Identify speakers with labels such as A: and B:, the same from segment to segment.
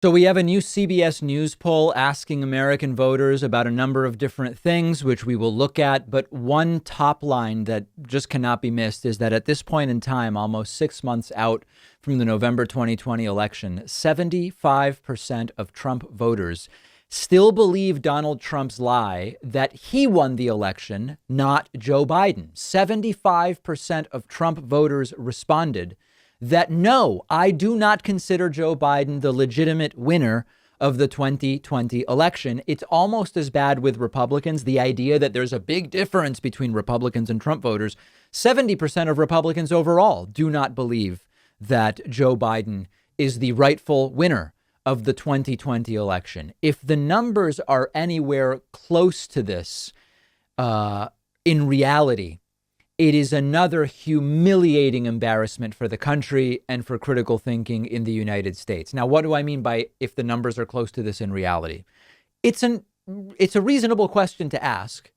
A: So we have a new CBS News poll asking American voters about a number of different things, which we will look at. But one top line that just cannot be missed is that at this point in time, almost 6 months out from the November 2020 election, 75% of Trump voters still believe Donald Trump's lie that he won the election, not Joe Biden. 75% of Trump voters responded that no, I do not consider Joe Biden the legitimate winner of the 2020 election. It's almost as bad with Republicans. The idea that there's a big difference between Republicans and Trump voters. 70% of Republicans overall do not believe that Joe Biden is the rightful winner of the 2020 election. If the numbers are anywhere close to this, in reality, it is another humiliating embarrassment for the country and for critical thinking in the United States. Now, what do I mean by if the numbers are close to this in reality? It's a reasonable question to ask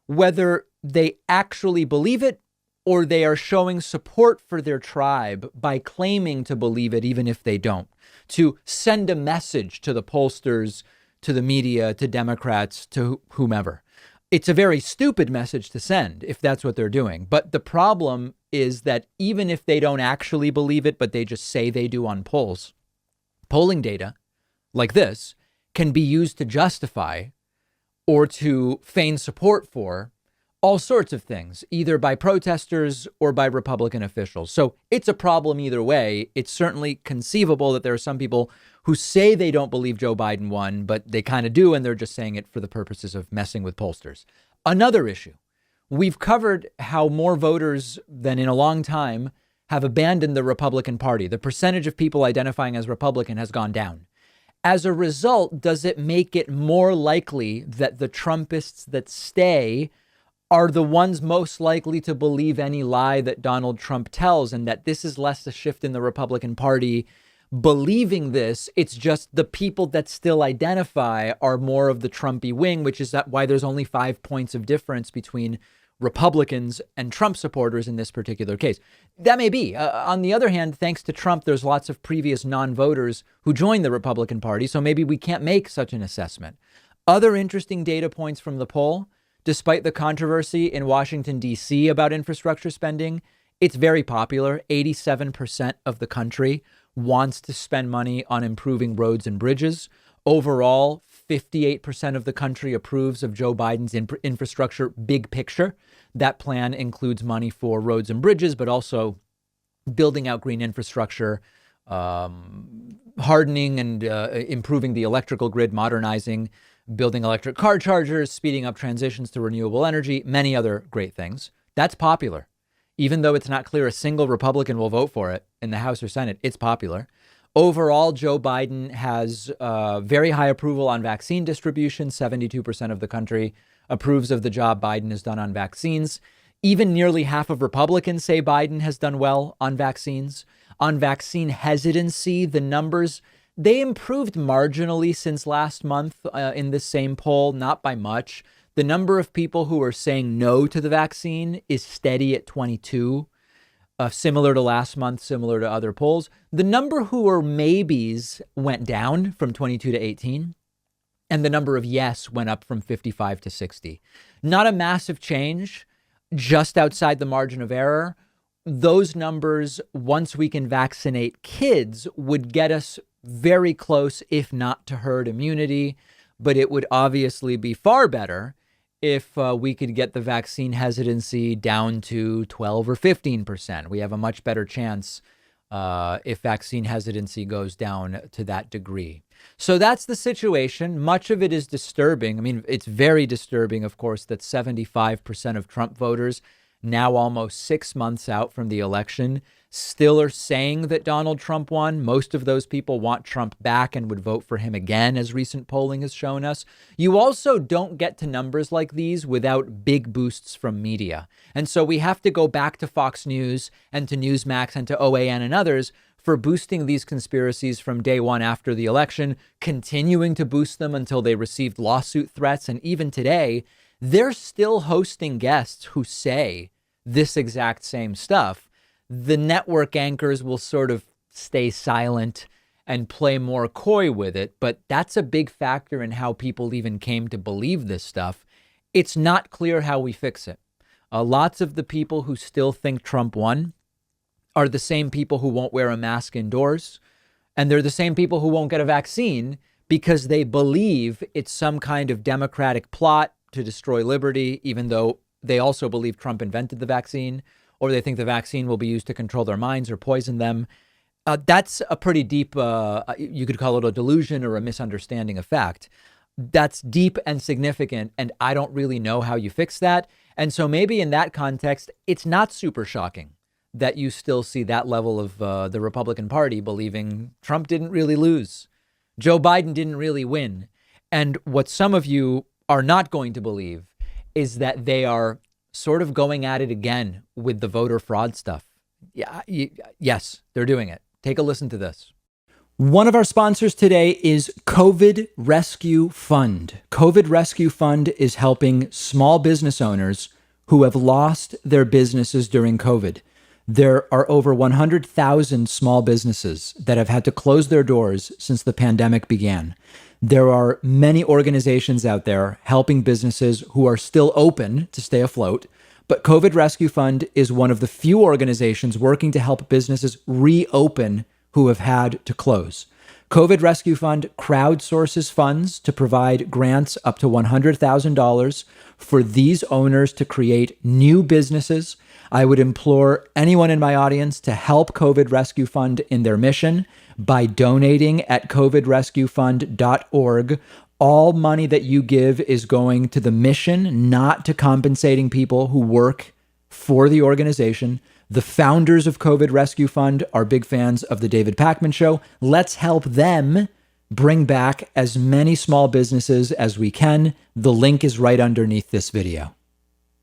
A: whether they actually believe it or they are showing support for their tribe by claiming to believe it, even if they don't, to send a message to the pollsters, to the media, to Democrats, to whomever. It's a very stupid message to send if that's what they're doing. But the problem is that even if they don't actually believe it, but they just say they do on polls, polling data like this can be used to justify or to feign support for all sorts of things, either by protesters or by Republican officials. So it's a problem either way. It's certainly conceivable that there are some people who say they don't believe Joe Biden won, but they kind of do, and they're just saying it for the purposes of messing with pollsters. Another issue. We've covered how more voters than in a long time have abandoned the Republican Party. The percentage of people identifying as Republican has gone down. As a result, does it make it more likely that the Trumpists that stay are the ones most likely to believe any lie that Donald Trump tells, and that this is less a shift in the Republican Party believing this? It's just the people that still identify are more of the Trumpy wing, which is why there's only 5 points of difference between Republicans and Trump supporters in this particular case. That may be. On the other hand, thanks to Trump, there's lots of previous non-voters who joined the Republican Party, so maybe we can't make such an assessment. Other interesting data points from the poll: despite the controversy in Washington, D.C. about infrastructure spending, it's very popular. 87% of the country wants to spend money on improving roads and bridges. Overall, 58% of the country approves of Joe Biden's infrastructure big picture. That plan includes money for roads and bridges, but also building out green infrastructure, hardening and improving the electrical grid, modernizing, building electric car chargers, speeding up transitions to renewable energy, many other great things. That's popular. Even though it's not clear a single Republican will vote for it in the House or Senate, it's popular. Overall, Joe Biden has very high approval on vaccine distribution. 72% of the country approves of the job Biden has done on vaccines. Even nearly half of Republicans say Biden has done well on vaccines. On vaccine hesitancy, the numbers, they improved marginally since last month in this same poll, not by much. The number of people who are saying no to the vaccine is steady at 22, similar to last month, similar to other polls. The number who are maybes went down from 22 to 18, and the number of yes went up from 55 to 60. Not a massive change, just outside the margin of error. Those numbers, once we can vaccinate kids, would get us very close, if not to herd immunity. But it would obviously be far better if we could get the vaccine hesitancy down to 12 or 15%. We have a much better chance if vaccine hesitancy goes down to that degree. So that's the situation. Much of it is disturbing. I mean, it's very disturbing, of course, that 75% of Trump voters, now almost 6 months out from the election, still are saying that Donald Trump won. Most of those people want Trump back and would vote for him again, as recent polling has shown us. You also don't get to numbers like these without big boosts from media. And so we have to go back to Fox News and to Newsmax and to OAN and others for boosting these conspiracies from day one after the election, continuing to boost them until they received lawsuit threats. And even today, they're still hosting guests who say this exact same stuff. The network anchors will sort of stay silent and play more coy with it. But that's a big factor in how people even came to believe this stuff. It's not clear how we fix it. Lots of the people who still think Trump won are the same people who won't wear a mask indoors. And they're the same people who won't get a vaccine because they believe it's some kind of Democratic plot to destroy liberty, even though they also believe Trump invented the vaccine, or they think the vaccine will be used to control their minds or poison them. That's a pretty deep, you could call it a delusion or a misunderstanding of fact. That's deep and significant, and I don't really know how you fix that. And so maybe in that context, it's not super shocking that you still see that level of the Republican Party believing Trump didn't really lose. Joe Biden didn't really win. And what some of you are not going to believe is that they are sort of going at it again with the voter fraud stuff. Yeah, yes, they're doing it. Take a listen to this. One of our sponsors today is COVID Rescue Fund. COVID Rescue Fund is helping small business owners who have lost their businesses during COVID. There are over 100,000 small businesses that have had to close their doors since the pandemic began. There are many organizations out there helping businesses who are still open to stay afloat, but COVID Rescue Fund is one of the few organizations working to help businesses reopen who have had to close. COVID Rescue Fund crowdsources funds to provide grants up to $100,000 for these owners to create new businesses. I would implore anyone in my audience to help COVID Rescue Fund in their mission by donating at covidrescuefund.org. All money that you give is going to the mission, not to compensating people who work for the organization. The founders of COVID Rescue Fund are big fans of the David Pakman Show. Let's help them bring back as many small businesses as we can. The link is right underneath this video.